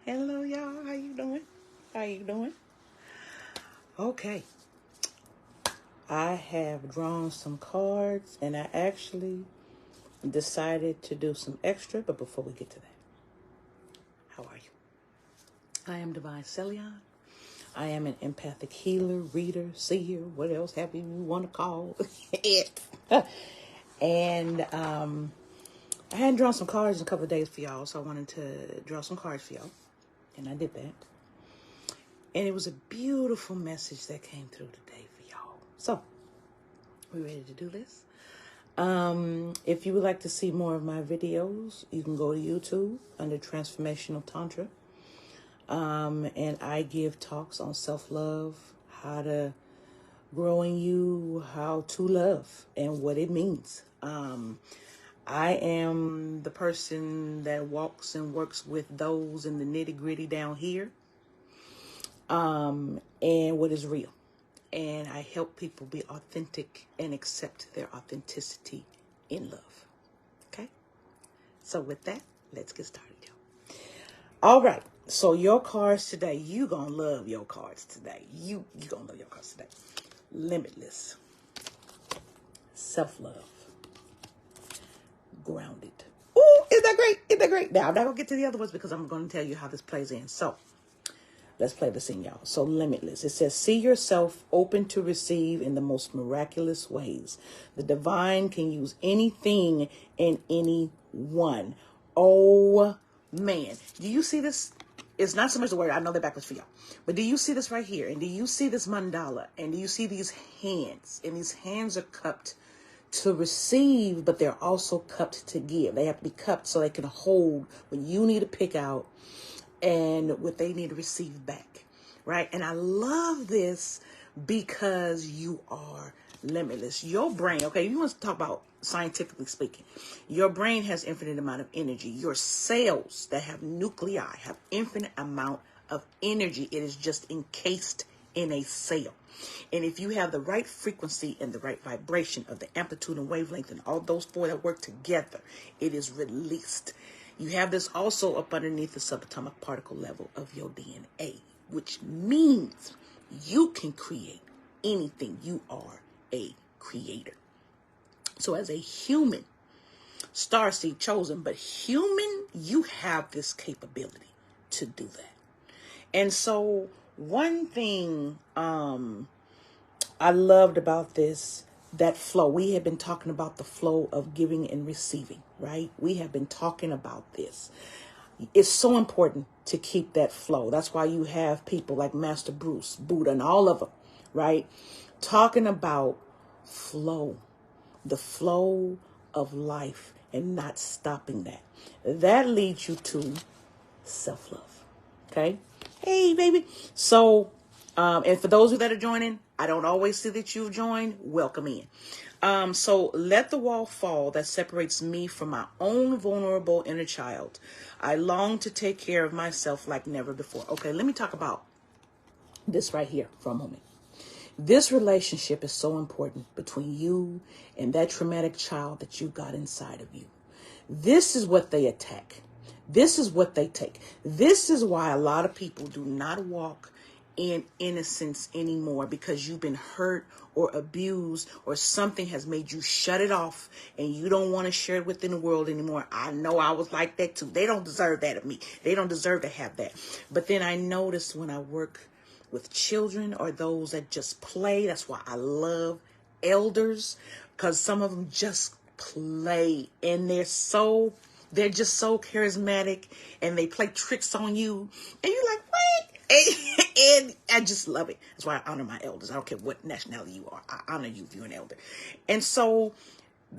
Hello, y'all. How you doing? How you doing? Okay. I have drawn some cards, and I actually decided to do some extra. But before we get to that, how are you? I am Divine Celiane. I am an empathic healer, reader, seer, what else have you want to call it. And I hadn't drawn some cards in a couple of days for y'all, so I wanted to draw some cards for y'all. And I did that. And it was a beautiful message that came through today for y'all. So, we ready to do this? If you would like to see more of my videos, you can go to YouTube under Transformational Tantra. And I give talks on self-love, how to grow in you, how to love, and what it means. I am the person that walks and works with those in the nitty-gritty down here, and what is real. And I help people be authentic and accept their authenticity in love. Okay? So with that, let's get started, y'all. All right. So your cards today, you gonna love your cards today. You gonna love your cards today. Limitless. Self-love. Grounded. Ooh, isn't that great? Isn't that great? Now, I'm not gonna get to the other ones because I'm gonna tell you how this plays in. So, let's play this in, y'all. So, limitless. It says, see yourself open to receive in the most miraculous ways. The divine can use anything and anyone. Oh, man. Do you see this? It's not so much the word. I know they're backwards for y'all. But do you see this right here? And do you see this mandala? And do you see these hands? And these hands are cupped to receive, but they're also cupped to give. They have to be cupped so they can hold when you need to pick out and what they need to receive back, right? And I love this because you are limitless. Your brain, okay, you want to talk about scientifically speaking, your brain has infinite amount of energy. Your cells that have nuclei have infinite amount of energy. It is just encased in a cell. And if you have the right frequency and the right vibration of the amplitude and wavelength and all those four that work together, it is released. You have this also up underneath the subatomic particle level of your DNA, which means you can create anything. You are a creator. So as a human, starseed chosen, but human, you have this capability to do that. And so one thing I loved about this, that flow, we have been talking about the flow of giving and receiving, right? We have been talking about this. It's so important to keep that flow. That's why you have people like Master Bruce, Buddha, and all of them, right? Talking about flow, the flow of life and not stopping that. That leads you to self-love. Okay? Hey, baby. So, and for those of you that are joining, I don't always see that you've joined. Welcome in. So let the wall fall that separates me from my own vulnerable inner child. I long to take care of myself like never before. Okay, let me talk about this right here for a moment. This relationship is so important between you and that traumatic child that you got inside of you. This is what they attack. This is what they take. This is why a lot of people do not walk in innocence anymore, because you've been hurt or abused or something has made you shut it off and you don't want to share it within the world anymore. I know I was like that too. They don't deserve that of me. They don't deserve to have that. But then I noticed when I work with children or those that just play, that's why I love elders, because some of them just play and they're just so charismatic and they play tricks on you and you're like, what? And I just love it. That's why I honor my elders. I don't care what nationality you are. I honor you if you're an elder. And so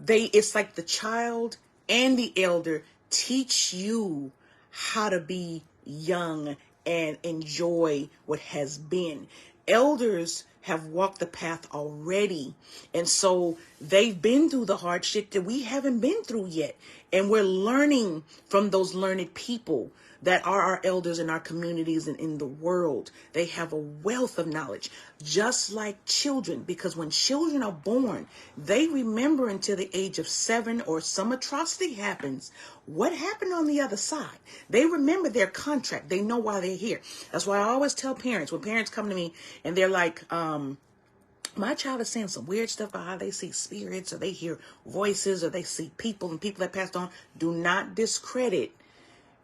it's like the child and the elder teach you how to be young and enjoy what has been. Elders have walked the path already. And so they've been through the hardship that we haven't been through yet. And we're learning from those learned people that are our elders in our communities and in the world. They have a wealth of knowledge, just like children, because when children are born, they remember until the age of 7 or some atrocity happens. What happened on the other side? They remember their contract. They know why they're here. That's why I always tell parents, when parents come to me and they're like, my child is saying some weird stuff about how they see spirits or they hear voices or they see people and people that passed on. Do not discredit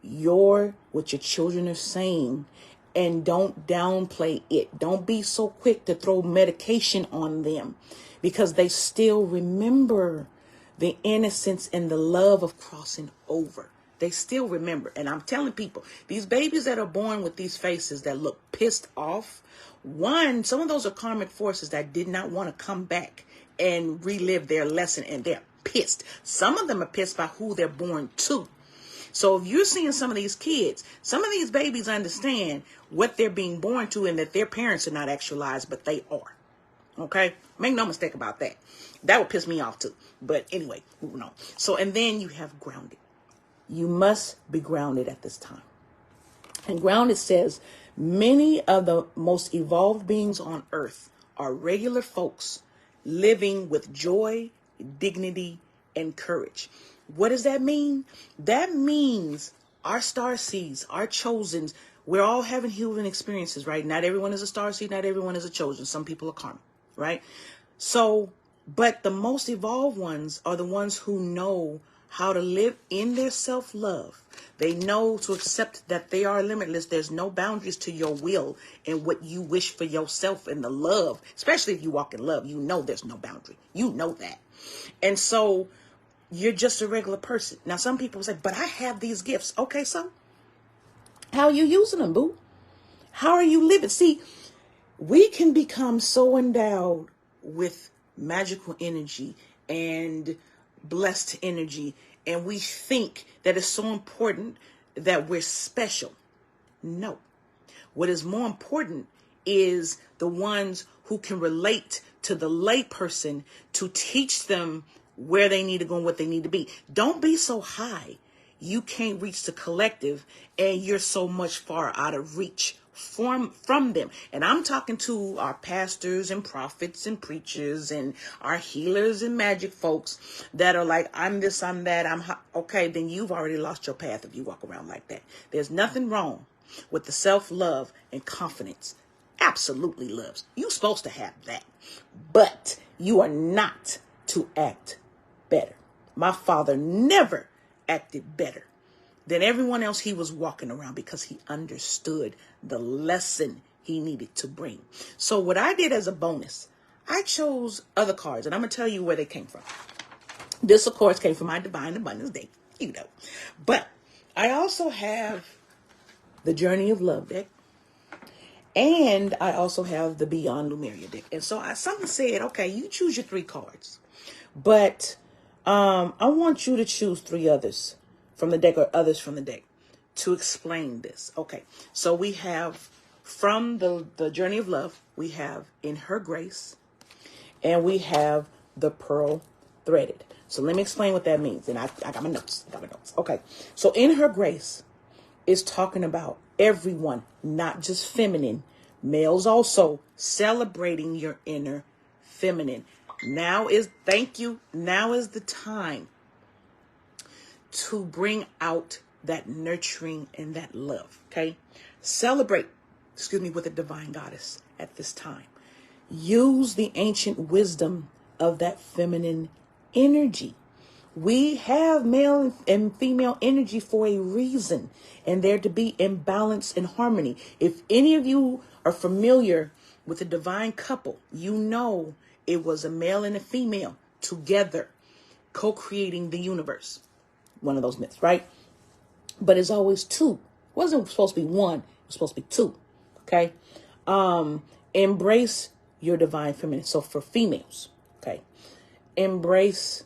what your children are saying, and don't downplay it. Don't be so quick to throw medication on them, because they still remember the innocence and the love of crossing over. They still remember. And I'm telling people, these babies that are born with these faces that look pissed off, some of those are karmic forces that did not want to come back and relive their lesson, and they're pissed. Some of them are pissed by who they're born to. So if you're seeing some of these kids, some of these babies understand what they're being born to and that their parents are not actualized, but they are. Okay? Make no mistake about that. That would piss me off too. But anyway, moving on. So, and then you have grounded. You must be grounded at this time. And grounded says, many of the most evolved beings on earth are regular folks living with joy, dignity, and courage. What does that mean? That means our star seeds, our chosens, we're all having human experiences, right? Not everyone is a star seed, not everyone is a chosen. Some people are karma, right? So, but the most evolved ones are the ones who know how to live in their self-love. They know to accept that they are limitless. There's no boundaries to your will and what you wish for yourself and the love. Especially if you walk in love, you know there's no boundary. You know that. And so you're just a regular person. Now, some people say, but I have these gifts. Okay, so how are you using them, boo? How are you living? See, we can become so endowed with magical energy and blessed energy, and we think that it's so important that we're special. No. What is more important is the ones who can relate to the lay person to teach them where they need to go and what they need to be. Don't be so high you can't reach the collective and you're so much far out of reach from them. And I'm talking to our pastors and prophets and preachers and our healers and magic folks that are like, I'm this, I'm that, okay, then you've already lost your path if you walk around like that. There's nothing wrong with the self-love and confidence. Absolutely loves. You're supposed to have that. But you are not to act better. My father never acted better than everyone else he was walking around, because he understood the lesson he needed to bring. So what I did as a bonus, I chose other cards, and I'm going to tell you where they came from. This, of course, came from my Divine Abundance deck, you know. But I also have the Journey of Love deck, and I also have the Beyond Lumeria deck. And so something said, okay, you choose your 3 cards, but I want you to choose 3 others from the deck, or others from the deck, to explain this. Okay, so we have from the Journey of Love, we have In Her Grace, and we have the Pearl Threaded. So let me explain what that means. And I got my notes. Okay, so In Her Grace is talking about everyone, not just feminine, males also, celebrating your inner feminine. Now is the time to bring out that nurturing and that love. Okay, celebrate with the divine goddess at this time. Use the ancient wisdom of that feminine energy. We have male and female energy for a reason, and they're to be in balance and harmony. If any of you are familiar with a divine couple, you know it was a male and a female together co-creating the universe. One of those myths, right? But it's always 2. It wasn't supposed to be 1. It was supposed to be 2. Okay? Embrace your divine feminine. So for females, okay, embrace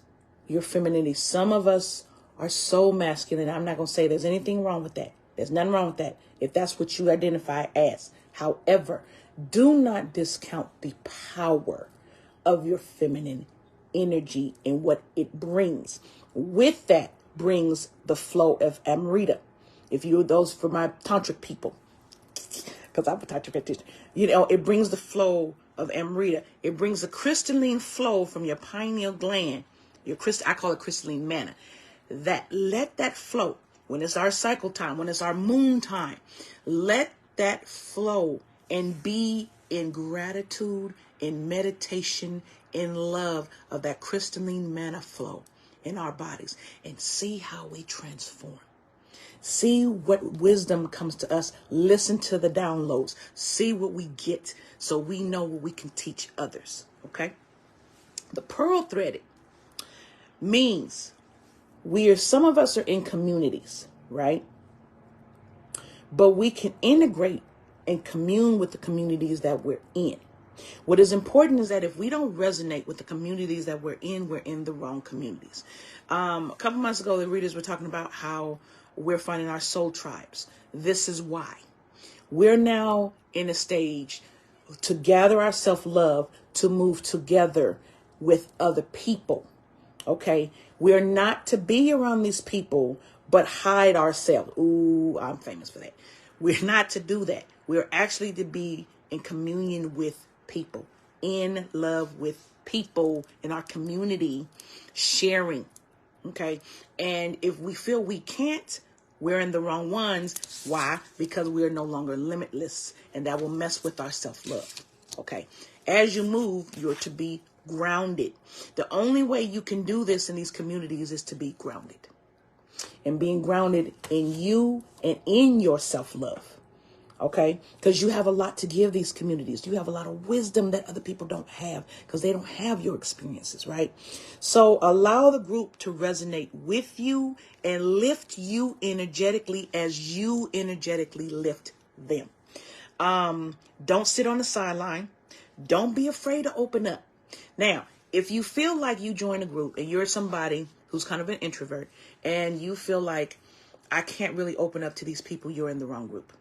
your femininity. Some of us are so masculine. I'm not going to say there's anything wrong with that. There's nothing wrong with that if that's what you identify as. However, do not discount the power of your feminine energy and what it brings. With that, brings the flow of Amrita. If you those for my tantric people, because I'm a tantric practitioner, it brings the flow of Amrita. It brings the crystalline flow from your pineal gland, I call it crystalline manna. Let that flow when it's our cycle time, when it's our moon time. Let that flow and be in gratitude, in meditation, in love of that crystalline manna flow in our bodies, and see how we transform. See what wisdom comes to us. Listen to the downloads. See what we get so we know what we can teach others. Okay? The pearl threaded means some of us are in communities, right? But we can integrate and commune with the communities that we're in. What is important is that if we don't resonate with the communities that we're in the wrong communities. A couple months ago, the readers were talking about how we're finding our soul tribes. This is why. We're now in a stage to gather our self-love, to move together with other people. Okay? We're not to be around these people, but hide ourselves. Ooh, I'm famous for that. We're not to do that. We're actually to be in communion with people, in love with people in our community, sharing. Okay. And if we feel we can't, we're in the wrong ones. Why? Because we're no longer limitless, and that will mess with our self-love. Okay. As you move, you're to be grounded. The only way you can do this in these communities is to be grounded, and being grounded in you and in your self-love. Okay, because you have a lot to give these communities. You have a lot of wisdom that other people don't have because they don't have your experiences, right? So allow the group to resonate with you and lift you energetically as you energetically lift them. Don't sit on the sideline. Don't be afraid to open up. Now, if you feel like you join a group and you're somebody who's kind of an introvert and you feel like I can't really open up to these people, you're in the wrong group.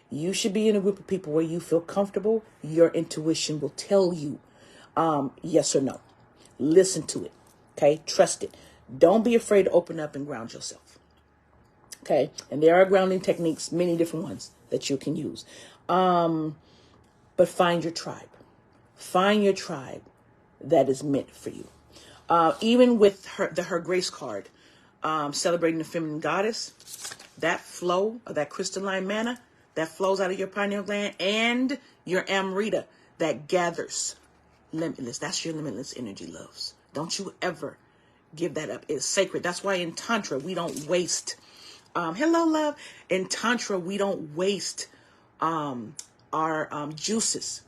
You should be in a group of people where you feel comfortable. Your intuition will tell you yes or no. Listen to it. Okay. Trust it. Don't be afraid to open up and ground yourself. Okay. And there are grounding techniques, many different ones that you can use. But find your tribe. Find your tribe that is meant for you. Even with her Grace card, celebrating the feminine goddess, that flow of that crystalline manna that flows out of your pineal gland and your Amrita that gathers limitless. That's your limitless energy, loves. Don't you ever give that up. It's sacred. That's why in Tantra, we don't waste. Hello, love. In Tantra, we don't waste our juices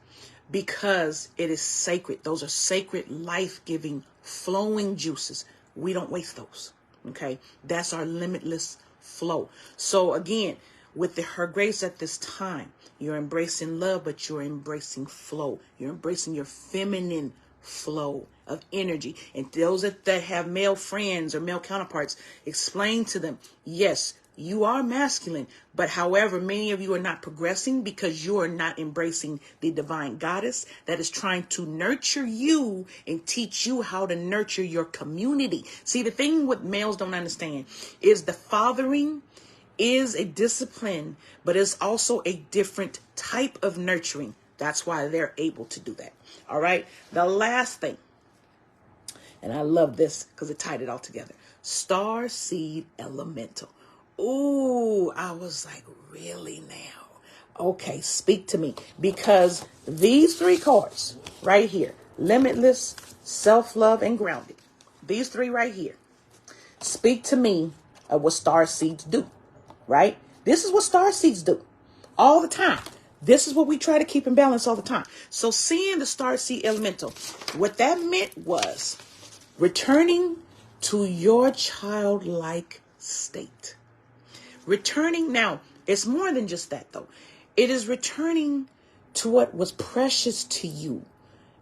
because it is sacred. Those are sacred, life-giving, flowing juices. We don't waste those. Okay. That's our limitless flow. So again, with her grace at this time, you're embracing love, but you're embracing flow. You're embracing your feminine flow of energy. And those that have male friends or male counterparts, explain to them, yes, you are masculine, but however, many of you are not progressing because you are not embracing the divine goddess that is trying to nurture you and teach you how to nurture your community. See, the thing what males don't understand is the fathering is a discipline, but it's also a different type of nurturing. That's why they're able to do that. All right. The last thing, and I love this because it tied it all together. Star Seed Elemental. Ooh, I was like, really now? Okay, speak to me. Because these three cards right here, Limitless, Self-Love, and Grounded, these three right here, speak to me of what star seeds do. Right? This is what star seeds do all the time. This is what we try to keep in balance all the time. So seeing the star seed elemental, what that meant was returning to your childlike state. Returning now, it's more than just that though. It is returning to what was precious to you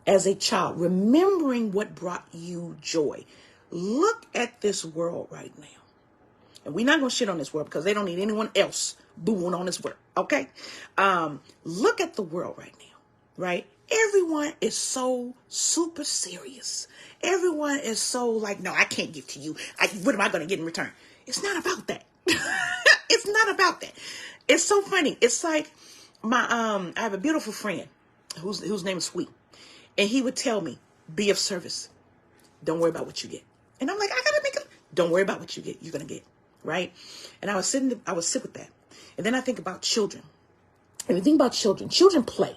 as a child, remembering what brought you joy. Look at this world right now. And we're not going to shit on this world because they don't need anyone else booing on this world. Okay. Look at the world right now, right? Everyone is so super serious. everyone is so like, no, I can't give to you. What am I going to get in return? It's not about that. It's not about that. It's so funny. It's like I have a beautiful friend whose name is Sweet. And he would tell me, be of service. Don't worry about what you get. And I'm like, I gotta make it. Don't worry about what you get. You're gonna get, right? And I would sit with that. And then I think about children. And you think about children play,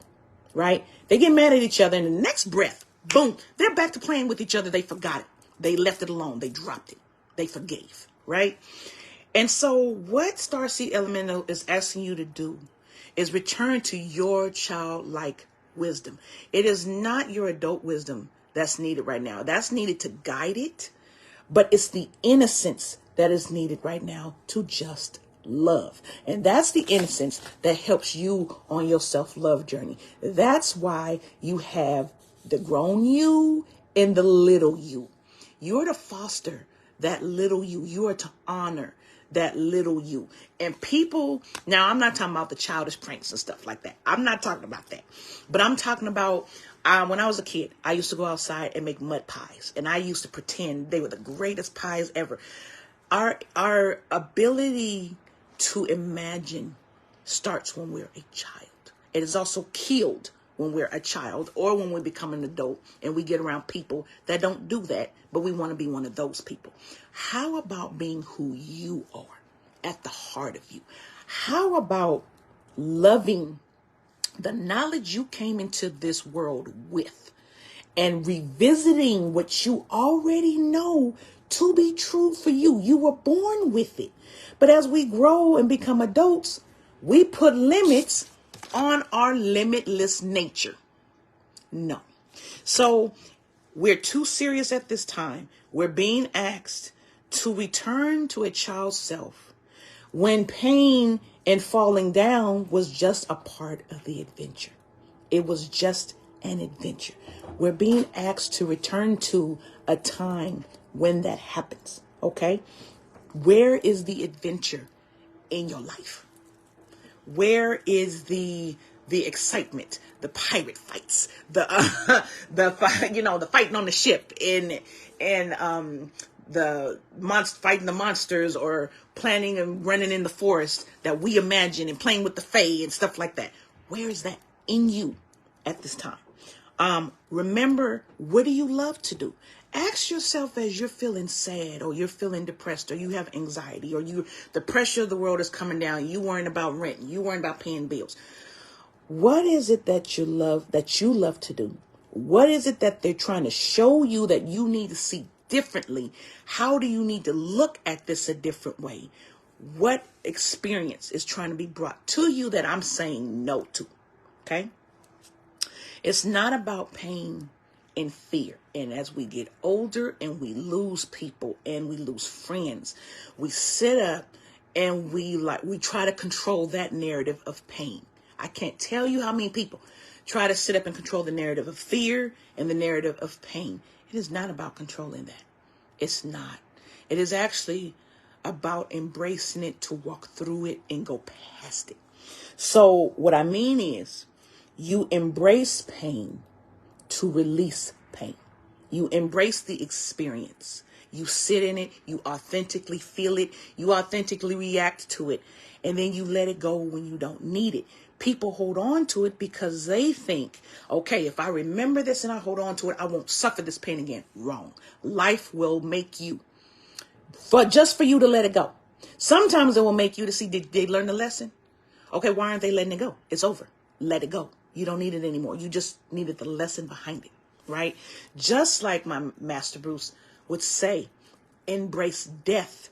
right? They get mad at each other, and in the next breath, boom, they're back to playing with each other. They forgot it. They left it alone. They dropped it. They forgave, right? And so what Starseed Elemental is asking you to do is return to your childlike wisdom. It is not your adult wisdom that's needed right now. That's needed to guide it, but it's the innocence that is needed right now to just love. And that's the innocence that helps you on your self-love journey. That's why you have the grown you and the little you. You're to foster that little you. You are to honor that little you. And people, now I'm not talking about the childish pranks and stuff like that. I'm not talking about that. But I'm talking about when I was a kid, I used to go outside and make mud pies. And I used to pretend they were the greatest pies ever. Our ability to imagine starts when we're a child. It is also killed when we're a child or when we become an adult and we get around people that don't do that, but we want to be one of those people. How about being who you are at the heart of you? How about loving the knowledge you came into this world with and revisiting what you already know to be true for you? You were born with it. But as we grow and become adults, we put limits on our limitless nature. No. So we're too serious at this time. We're being asked to return to a child's self when pain and falling down was just a part of the adventure. It was just an adventure. We're being asked to return to a time when that happens. Okay? Where is the adventure in your life? Where is the excitement, the pirate fights, the fighting on the ship and the fighting the monsters or planning and running in the forest that we imagine and playing with the fae and stuff like that? Where is that in you at this time? Remember, what do you love to do? Ask yourself as you're feeling sad or you're feeling depressed or you have anxiety or the pressure of the world is coming down. You worrying about rent. You worrying about paying bills. What is it that you love to do? What is it that they're trying to show you that you need to see differently? How do you need to look at this a different way? What experience is trying to be brought to you that I'm saying no to? Okay? It's not about pain and fear. And as we get older and we lose people and we lose friends, we sit up and we try to control that narrative of pain. I can't tell you how many people try to sit up and control the narrative of fear and the narrative of pain. It is not about controlling that. It's not. It is actually about embracing it to walk through it and go past it. So what I mean is you embrace pain to release pain. You embrace the experience. You sit in it. You authentically feel it. You authentically react to it. And then you let it go when you don't need it. People hold on to it because they think, okay, if I remember this and I hold on to it, I won't suffer this pain again. Wrong. Life will make you, just for you to let it go. Sometimes it will make you to see, did they learn the lesson? Okay, why aren't they letting it go? It's over. Let it go. You don't need it anymore. You just needed the lesson behind it, right? Just like my Master Bruce would say, embrace death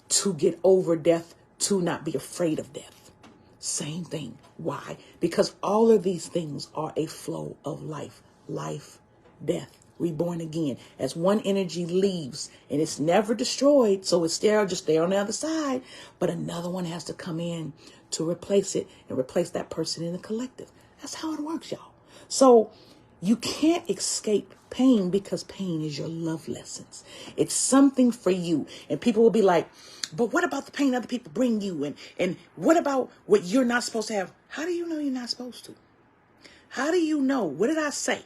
to get over death, to not be afraid of death. Same thing. Why? Because all of these things are a flow of life. Life, death, reborn again. As one energy leaves and it's never destroyed, so it's there, just there on the other side, but another one has to come in to replace it and replace that person in the collective. That's how it works, y'all. So you can't escape pain because pain is your love lessons. It's something for you. And people will be like, but what about the pain other people bring you? And what about what you're not supposed to have? How do you know you're not supposed to? How do you know? What did I say?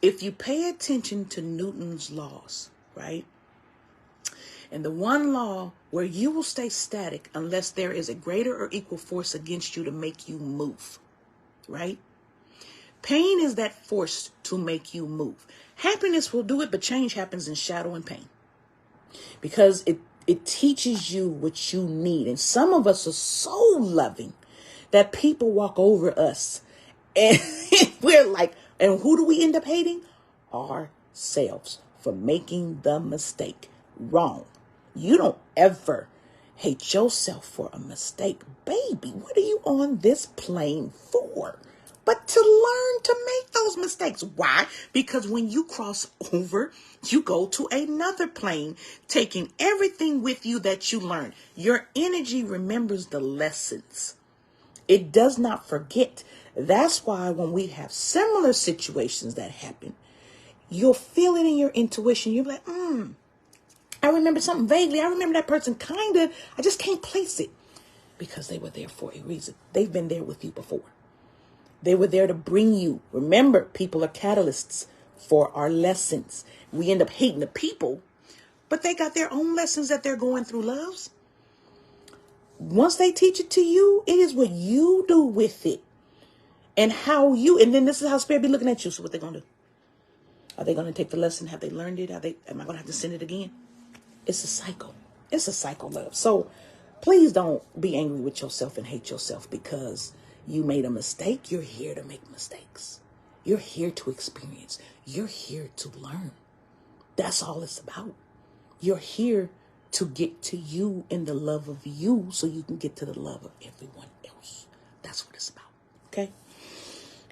If you pay attention to Newton's laws, right? And the one law where you will stay static unless there is a greater or equal force against you to make you move, right? Pain is that force to make you move. Happiness will do it, but change happens in shadow and pain. Because it teaches you what you need. And some of us are so loving that people walk over us and we're like, and who do we end up hating? Ourselves for making the mistake. Wrong. You don't ever hate yourself for a mistake. Baby, what are you on this plane for? But to learn to make those mistakes. Why? Because when you cross over, you go to another plane, taking everything with you that you learn. Your energy remembers the lessons. It does not forget. That's why when we have similar situations that happen, you'll feel it in your intuition. You'll be like, I remember something vaguely. I remember that person kind of, I just can't place it. Because they were there for a reason. They've been there with you before. They were there to bring you. Remember, people are catalysts for our lessons. We end up hating the people, but they got their own lessons that they're going through, loves. Once they teach it to you, it is what you do with it. And how you, and then this is how Spirit be looking at you. So what they going to do? Are they going to take the lesson? Have they learned it? Am I going to have to send it again? It's a cycle. It's a cycle, love. So please don't be angry with yourself and hate yourself because you made a mistake. You're here to make mistakes. You're here to experience. You're here to learn. That's all it's about. You're here to get to you in the love of you so you can get to the love of everyone else. That's what it's about. Okay?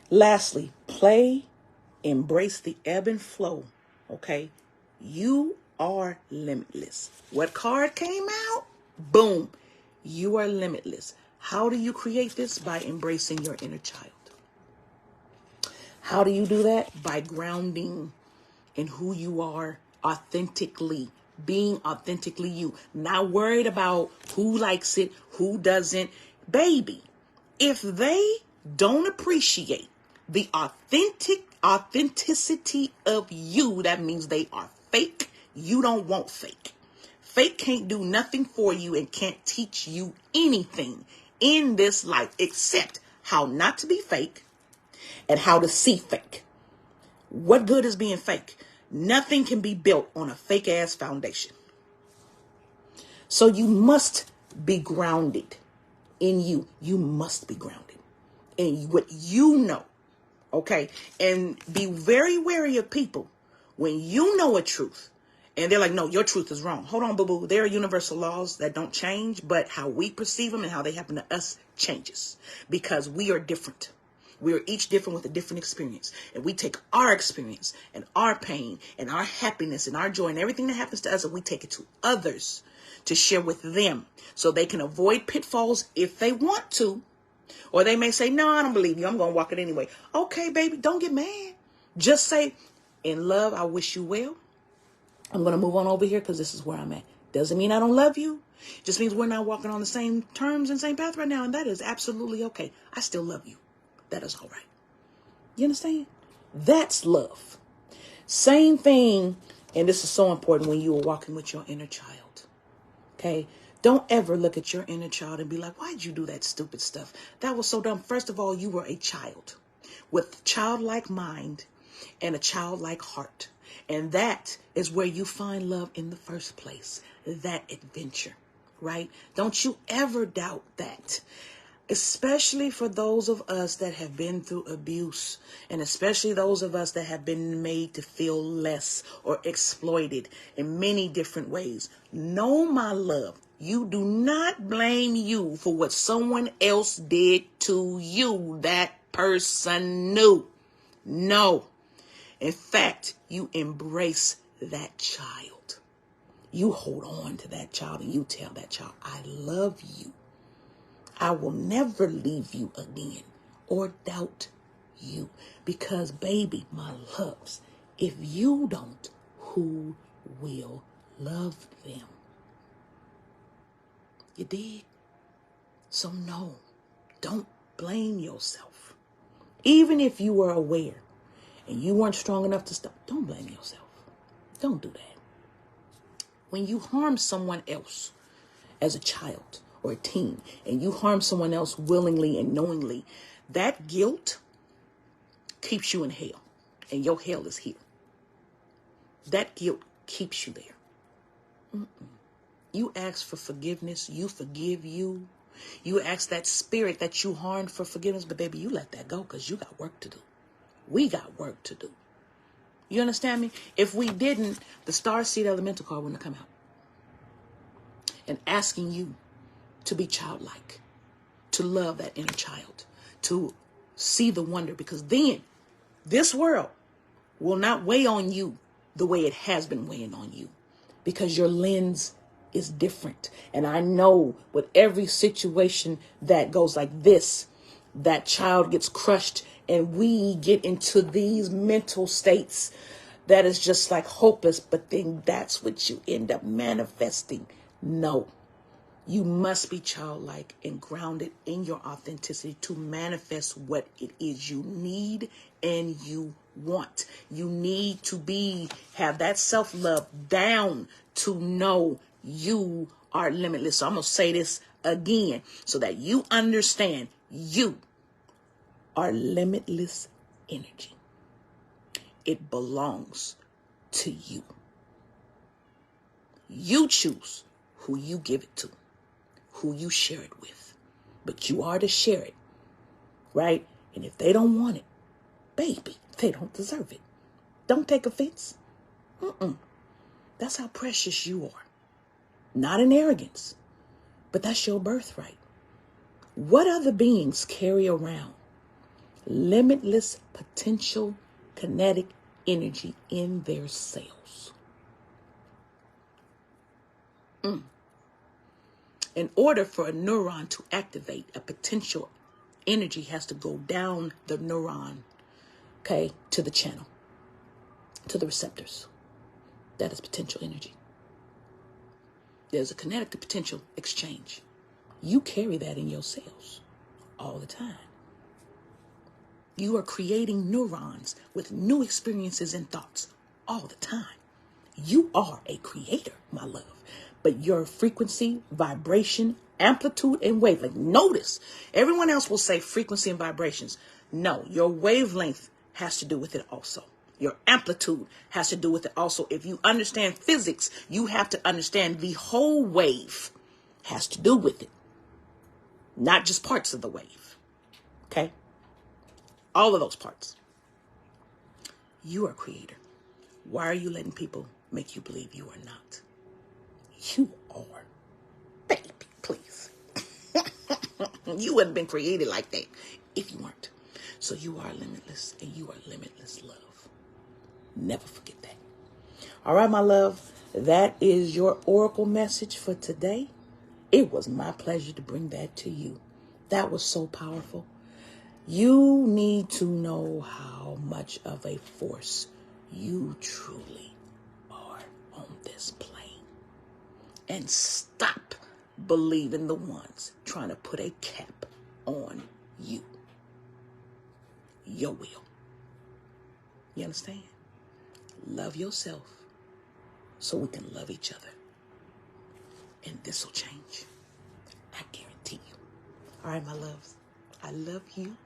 Lastly, play, embrace the ebb and flow. Okay? You are limitless. What card came out? Boom. You are limitless. How do you create this? By embracing your inner child. How do you do that? By grounding in who you are authentically. Being authentically you. Not worried about who likes it, who doesn't. Baby, if they don't appreciate the authenticity of you, that means they are fake. You don't want fake. Fake can't do nothing for you and can't teach you anything in this life except how not to be fake and how to see fake. What good is being fake? Nothing can be built on a fake ass foundation. So you must be grounded in you. You must be grounded in what you know. Okay. And be very wary of people when you know a truth and they're like, no, your truth is wrong. Hold on, boo-boo. There are universal laws that don't change, but how we perceive them and how they happen to us changes because we are different. We are each different with a different experience. And we take our experience and our pain and our happiness and our joy and everything that happens to us and we take it to others to share with them so they can avoid pitfalls if they want to. Or they may say, no, I don't believe you. I'm going to walk it anyway. Okay, baby, don't get mad. Just say, in love, I wish you well. I'm going to move on over here because this is where I'm at. Doesn't mean I don't love you. Just means we're not walking on the same terms and same path right now. And that is absolutely okay. I still love you. That is all right. You understand? That's love. Same thing. And this is so important when you are walking with your inner child. Okay. Don't ever look at your inner child and be like, why'd you do that stupid stuff? That was so dumb. First of all, you were a child with childlike mind and a childlike heart. And that is where you find love in the first place. That adventure, right? Don't you ever doubt that. Especially for those of us that have been through abuse, and especially those of us that have been made to feel less or exploited in many different ways. Know, my love, you do not blame you for what someone else did to you. That person knew. No. In fact, you embrace that child. You hold on to that child and you tell that child, I love you. I will never leave you again or doubt you. Because, baby, my loves, if you don't, who will love them? You did? So no, don't blame yourself. Even if you were aware and you weren't strong enough to stop, don't blame yourself. Don't do that. When you harm someone else as a child or a teen, and you harm someone else willingly and knowingly, that guilt keeps you in hell, and your hell is here. That guilt keeps you there. You ask for forgiveness. You forgive you. You ask that spirit that you harmed for forgiveness. But baby, you let that go because you got work to do. We got work to do. You understand me? If we didn't, the star seed elemental card wouldn't have come out. And asking you to be childlike, to love that inner child, to see the wonder. Because then this world will not weigh on you the way it has been weighing on you. Because your lens is different. And I know with every situation that goes like this, that child gets crushed and we get into these mental states that is just like hopeless, but then that's what you end up manifesting. No, you must be childlike and grounded in your authenticity to manifest what it is you need and you want. You need to have that self-love down to know you are limitless. So I'm going to say this again so that you understand you are limitless energy. It belongs to you. You choose who you give it to, who you share it with. But you are to share it, right? And if they don't want it, baby, they don't deserve it. Don't take offense. That's how precious you are. Not in arrogance, but that's your birthright. What other beings carry around limitless potential kinetic energy in their cells? In order for a neuron to activate, a potential energy has to go down the neuron, okay, to the channel, to the receptors. That is potential energy. There's a kinetic to potential exchange. You carry that in your cells all the time. You are creating neurons with new experiences and thoughts all the time. You are a creator, my love. But your frequency, vibration, amplitude, and wavelength. Notice, everyone else will say frequency and vibrations. No, your wavelength has to do with it also. Your amplitude has to do with it also. If you understand physics, you have to understand the whole wave has to do with it. Not just parts of the wave. Okay? All of those parts. You are a creator. Why are you letting people make you believe you are not? You are. Baby, please. You wouldn't have been created like that if you weren't. So you are limitless and you are limitless love. Never forget that. All right, my love. That is your oracle message for today. It was my pleasure to bring that to you. That was so powerful. You need to know how much of a force you truly are on this plane. And stop believing the ones trying to put a cap on you. Your will. You understand? Love yourself so we can love each other. And this will change. I guarantee you. All right, my loves. I love you.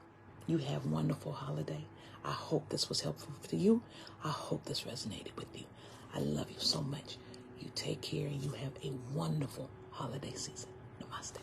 You have a wonderful holiday. I hope this was helpful to you. I hope this resonated with you. I love you so much. You take care and you have a wonderful holiday season. Namaste.